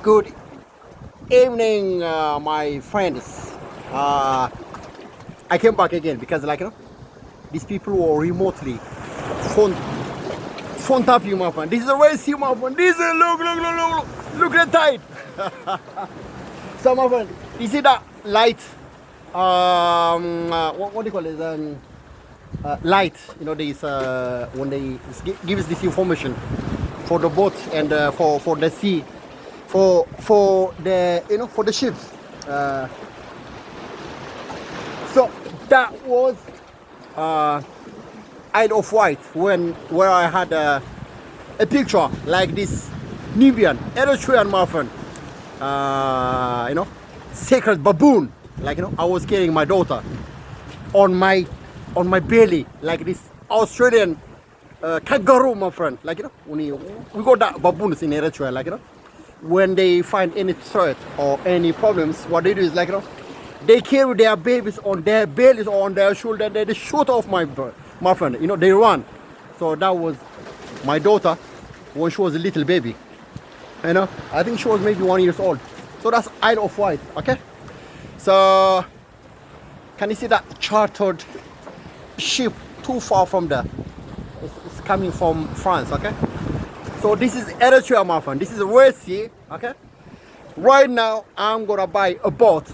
Good evening, my friends. I came back again because, these people were remotely phone phone tap you, my friend. This is a race, you, my friend. This is look at the tide. So, my friend, you see that light? What do you call it? Light. You know, this when they give us this information for the boat and for the sea, for the for the ships. So that was Isle of Wight where I had a picture like this Nubian, Eritrean, my friend. Sacred baboon. I was carrying my daughter on my belly like this Australian kangaroo, my friend. We got that baboons in Eritrea. When they find any threat or any problems, what they do is they carry their babies on their bellies or on their shoulder. They shoot off my friend. They run. So that was my daughter when she was a little baby. I think she was maybe 1 year old. So that's Isle of Wight. Okay. So can you see that chartered ship too far from there? It's coming from France. Okay. So this is Eritrea, my friend. This is the Red Sea. Okay. Right now I'm gonna buy a boat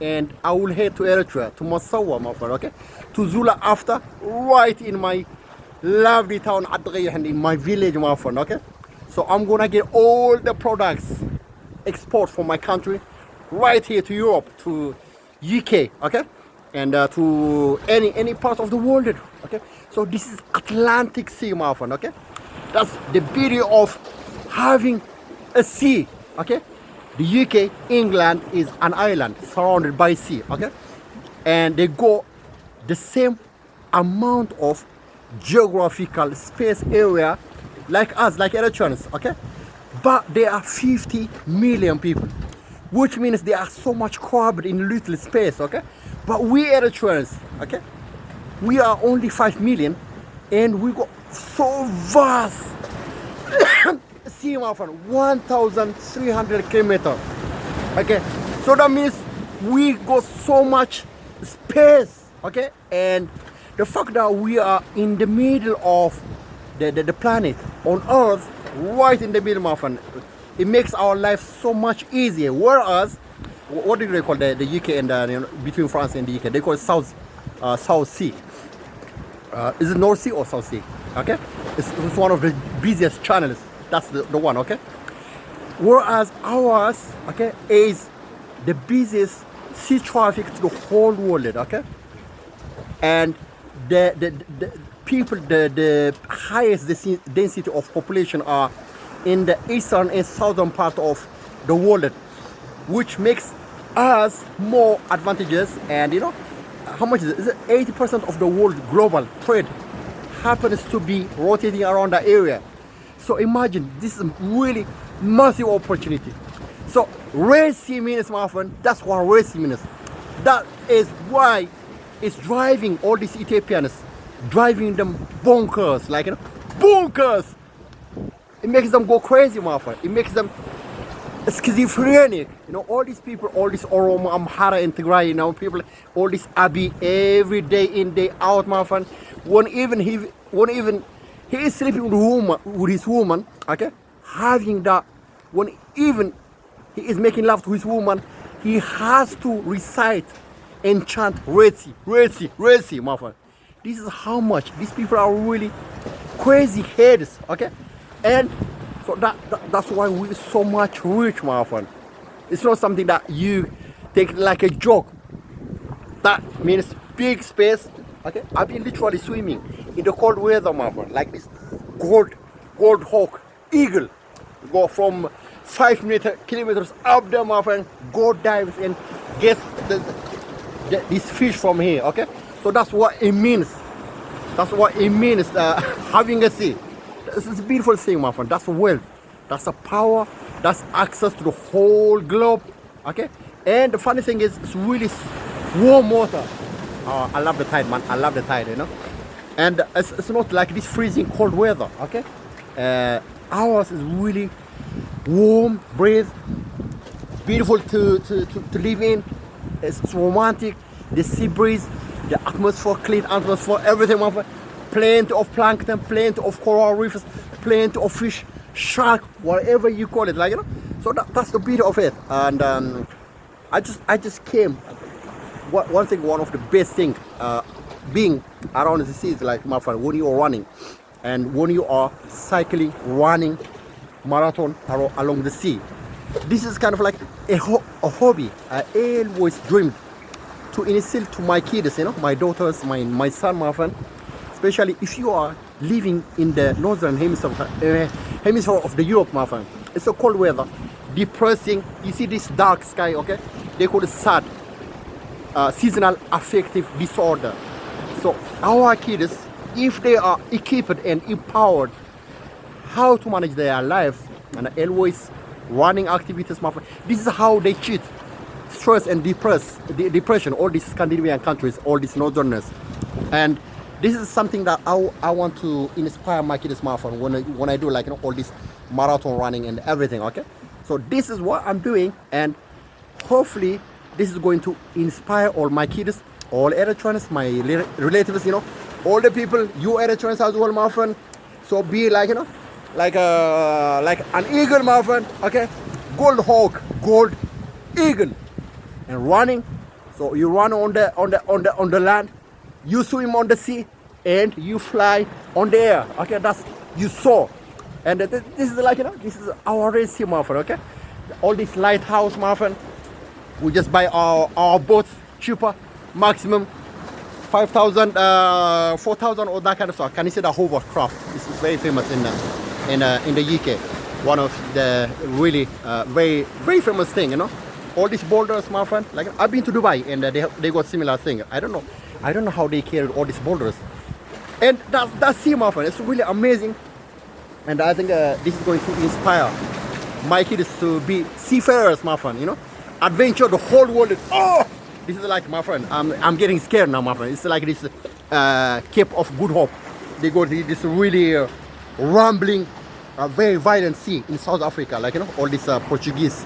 and I will head to Eritrea, to Massawa, my friend. Okay. To Zula after, right in my lovely town Adriyah and in my village, my friend. Okay. So I'm gonna get all the products export from my country right here to Europe, to UK, okay, and to any part of the world, okay. So this is Atlantic Sea, my friend, okay. That's the beauty of having a sea, okay. The UK, England is an island surrounded by sea, okay, and they go the same amount of geographical space area like us, like Eritreans, okay, but there are 50 million people, which means they are so much crowded in little space, okay. But we Eritreans, okay, we are only 5 million and we got so vast sea, my friend, 1,300 kilometers, okay. So that means we got so much space, okay. And the fact that we are in the middle of the planet on Earth, right in the middle, my friend, it makes our life so much easier. Whereas, what do they call the UK and between France and the UK? They call it South Sea. Is it North Sea or South Sea? Okay, it's one of the busiest channels. That's the one. Okay. Whereas ours, okay, is the busiest sea traffic to the whole world. Okay, and the people, the highest density of population are in the eastern and southern part of the world, which makes us more advantageous. And how much is it? 80% of the world global trade happens to be rotating around that area. So imagine, this is a really massive opportunity. So Red Sea means, my friend, that's what Red Sea means. That is why it's driving all these Ethiopians, driving them bonkers, bonkers. It makes them go crazy, my friend. It makes them schizophrenic. All these people, all this Oromo, Amhara, and Tigray, people, all this Abi, every day in, day out, my friend. When even he is sleeping with his woman, okay, having that, when even he is making love to his woman, he has to recite and chant Red Sea, Red Sea, Red Sea, my friend. This is how much these people are really crazy heads, okay? And so that's why we're so much rich, my friend. It's not something that you take like a joke. That means big space, okay? I've been literally swimming in the cold weather, my friend, like this gold hawk, eagle. Go from 5 kilometers up there, my friend, go dives and get this fish from here, okay? So that's what it means. That's what it means, having a sea. This is a beautiful thing, my friend. That's wealth. That's a power. That's access to the whole globe, okay? And the funny thing is, it's really warm water. I love the tide, man. I love the tide, And it's not like this freezing cold weather, okay? Ours is really warm breeze, beautiful to live in. It's romantic. The sea breeze, the atmosphere, clean atmosphere, everything, my friend. Plenty of plankton, plenty of coral reefs, plenty of fish, shark, whatever you call it, like, you know. So that's the beauty of it. And I just came. One thing, one of the best things, being around the sea is, like, my friend, when you are running, and when you are cycling, running, marathon along the sea. This is kind of like a hobby. I always dreamed to instill to my kids, you know, my daughters, my son, my friend. Especially if you are living in the northern hemisphere of the Europe, my friend. It's a cold weather, depressing. You see this dark sky, okay? They call it SAD, seasonal affective disorder. So our kids, if they are equipped and empowered how to manage their lives and always running activities, my friend, this is how they cheat stress and depression, all these Scandinavian countries, all these northerners. And this is something that I want to inspire my kids, my friend, when I do, like, you know, all this marathon running and everything, okay? So this is what I'm doing, and hopefully this is going to inspire all my kids, all Eritreans, my relatives, you know, all the people, you Eritreans as well, my friend. So be like, you know, like an eagle, my friend, okay? Gold hawk, gold eagle, and running. So you run on the land, you swim on the sea, and you fly on the air. Okay, that's you saw. And this is, like, you know, this is our race here, my friend. Okay, all this lighthouse, my friend. We just buy our boats cheaper, maximum 5,000, 4,000, or that kind of stuff. Can you see the hovercraft? This is very famous in the UK. One of the really very famous thing, you know. All these boulders, my friend. Like, I've been to Dubai, and they got similar thing. I don't know how they carried all these boulders. And that's sea, my friend. It's really amazing. And I think this is going to inspire my kids to be seafarers, my friend. You know, adventure the whole world. Oh, this is like, my friend. I'm getting scared now, my friend. It's like this Cape of Good Hope. They got this really rambling, very violent sea in South Africa. Like, you know, all this Portuguese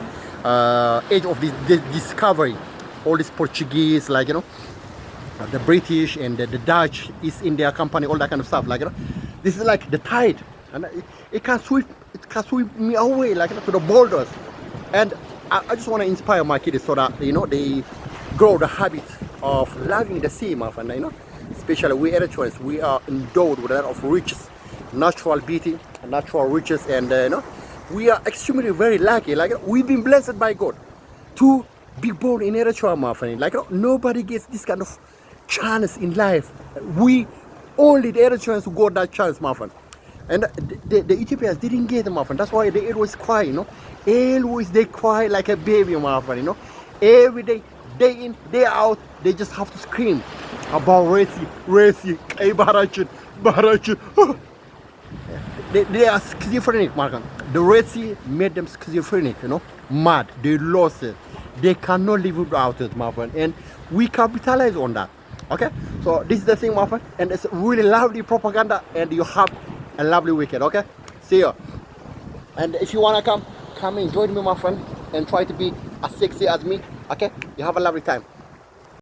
age of this discovery. All this Portuguese, like, you know, the British and the Dutch East India Company, all that kind of stuff. Like, you know, this is like the tide, and it can sweep me away, like, you know, to the boulders. And I just want to inspire my kids so that, you know, they grow the habit of loving the sea, my friend. You know, especially we Eritreans, we are endowed with a lot of riches, natural beauty, natural riches, and you know, we are extremely very lucky. Like, you know, we've been blessed by God to be born in Eritrea, my friend. Like, you know, nobody gets this kind of chance in life. We only the Eritreans who got that chance, my friend. And the Ethiopians didn't get it, my friend. That's why they always cry, you know. Always they cry like a baby, my friend, you know. Every day, day in, day out, they just have to scream about Resi, Barachut. They are schizophrenic, my friend. The Red Sea made them schizophrenic, you know, mad. They lost it. They cannot live without it, my friend. And we capitalize on that. Okay, so this is the thing, my friend, and it's really lovely propaganda, and you have a lovely weekend. Okay, see you. And if you wanna come and join me, my friend, and try to be as sexy as me. Okay, you have a lovely time.